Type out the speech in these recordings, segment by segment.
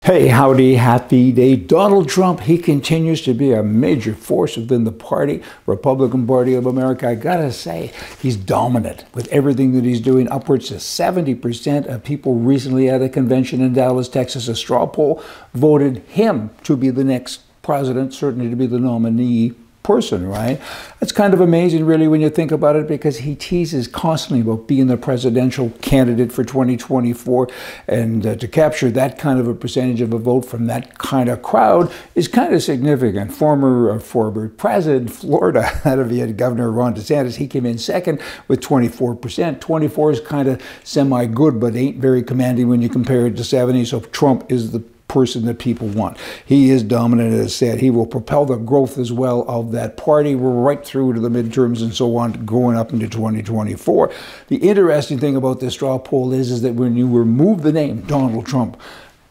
Hey, howdy, happy day. Donald Trump, he continues to be a major force within the party, Republican Party of America. I gotta say, he's dominant with everything that he's doing. Upwards to 70% of people recently at a convention in Dallas, Texas, a straw poll, voted him to be the next president, certainly to be the nominee person, right? That's kind of amazing, really, when you think about it, because he teases constantly about being the presidential candidate for 2024, and to capture that kind of a percentage of a vote from that kind of crowd is kind of significant. Former president Florida, out of the Governor Ron DeSantis, he came in second with 24%. 24 is kind of semi-good, but ain't very commanding when you compare it to 70, so Trump is the person that people want. He is dominant, as I said. He will propel the growth as well of that party right through to the midterms and so on, going up into 2024. The interesting thing about this straw poll is that when you remove the name Donald Trump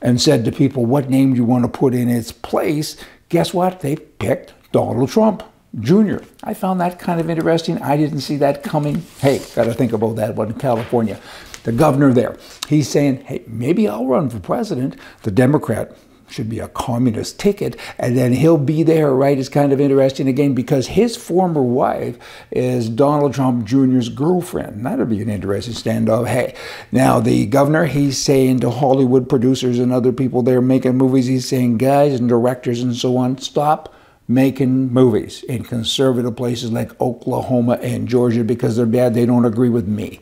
and said to people, what name do you want to put in its place? Guess what? They picked Donald Trump Jr. I found that kind of interesting. I didn't see that coming. Hey, got to think about that one in California. The governor there, he's saying, hey, maybe I'll run for president. The Democrat should be a communist ticket, and then he'll be there, right? It's kind of interesting again because his former wife is Donald Trump Jr.'s girlfriend. That'll be an interesting standoff. Hey, now the governor, he's saying to Hollywood producers and other people there making movies, he's saying, guys and directors and so on, stop making movies in conservative places like Oklahoma and Georgia because they're bad. They don't agree with me.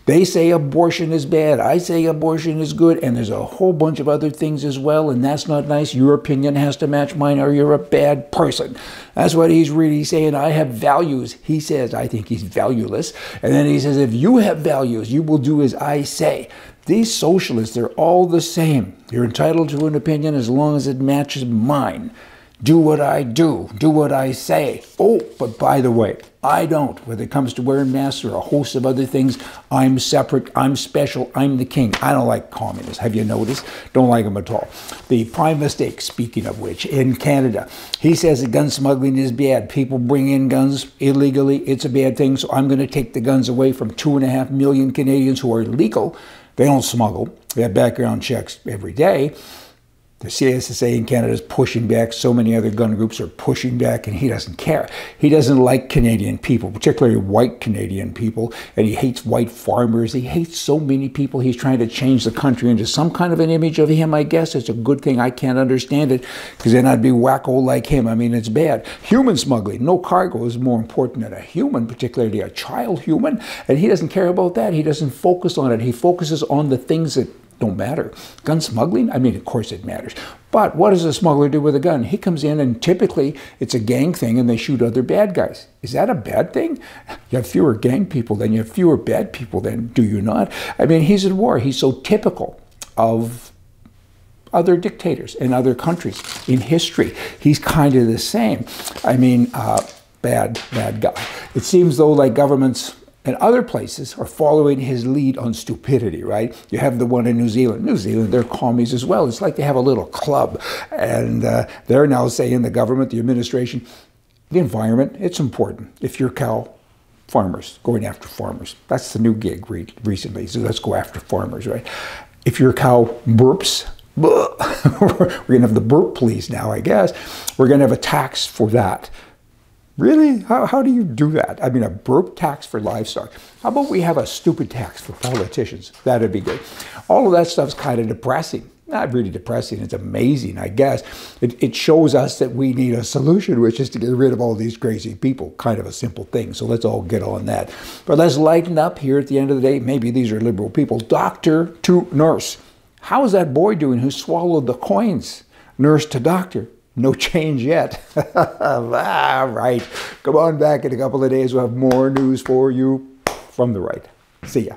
They say abortion is bad. I say abortion is good. And there's a whole bunch of other things as well. And that's not nice. Your opinion has to match mine or you're a bad person. That's what he's really saying. I have values. He says, I think he's valueless. And then he says, if you have values, you will do as I say. These socialists, they're all the same. You're entitled to an opinion as long as it matches mine. Do what I do. Do what I say. Oh, but by the way, I don't. When it comes to wearing masks or a host of other things, I'm separate, I'm special, I'm the king. I don't like communists. Have you noticed? Don't like them at all. The prime mistake, speaking of which, in Canada, he says that gun smuggling is bad. People bring in guns illegally. It's a bad thing. So I'm going to take the guns away from 2.5 million Canadians who are legal. They don't smuggle. They have background checks every day. The CSSA in Canada is pushing back. So many other gun groups are pushing back, and he doesn't care. He doesn't like Canadian people, particularly white Canadian people, and he hates white farmers. He hates so many people. He's trying to change the country into some kind of an image of him, I guess. It's a good thing. I can't understand it, because then I'd be wacko like him. I mean, it's bad. Human smuggling. No cargo is more important than a human, particularly a child human, and he doesn't care about that. He doesn't focus on it. He focuses on the things that don't matter. Gun smuggling, I mean, of course it matters. But what does a smuggler do with a gun? He comes in and typically it's a gang thing and they shoot other bad guys. Is that a bad thing? You have fewer gang people then, you have fewer bad people then, do you not? I mean, he's at war. He's so typical of other dictators in other countries in history. He's kind of the same. I mean, bad guy. It seems though like governments and other places are following his lead on stupidity, right? You have the one in New Zealand. New Zealand, they're commies as well. It's like they have a little club. And they're now saying, the government, the administration, the environment, it's important. If you're cow farmers, going after farmers. That's the new gig recently. So let's go after farmers, right? If you're cow burps, we're going to have the burp police now, I guess. We're going to have a tax for that. Really? How do you do that? I mean, a burp tax for livestock. How about we have a stupid tax for politicians? That'd be good. All of that stuff's kind of depressing. Not really depressing. It's amazing, I guess. It shows us that we need a solution, which is to get rid of all these crazy people. Kind of a simple thing. So let's all get on that. But let's lighten up here at the end of the day. Maybe these are liberal people. Doctor to nurse. How is that boy doing who swallowed the coins? Nurse to doctor. No change yet. All right. Come on back in a couple of days. We'll have more news for you from the right. See ya.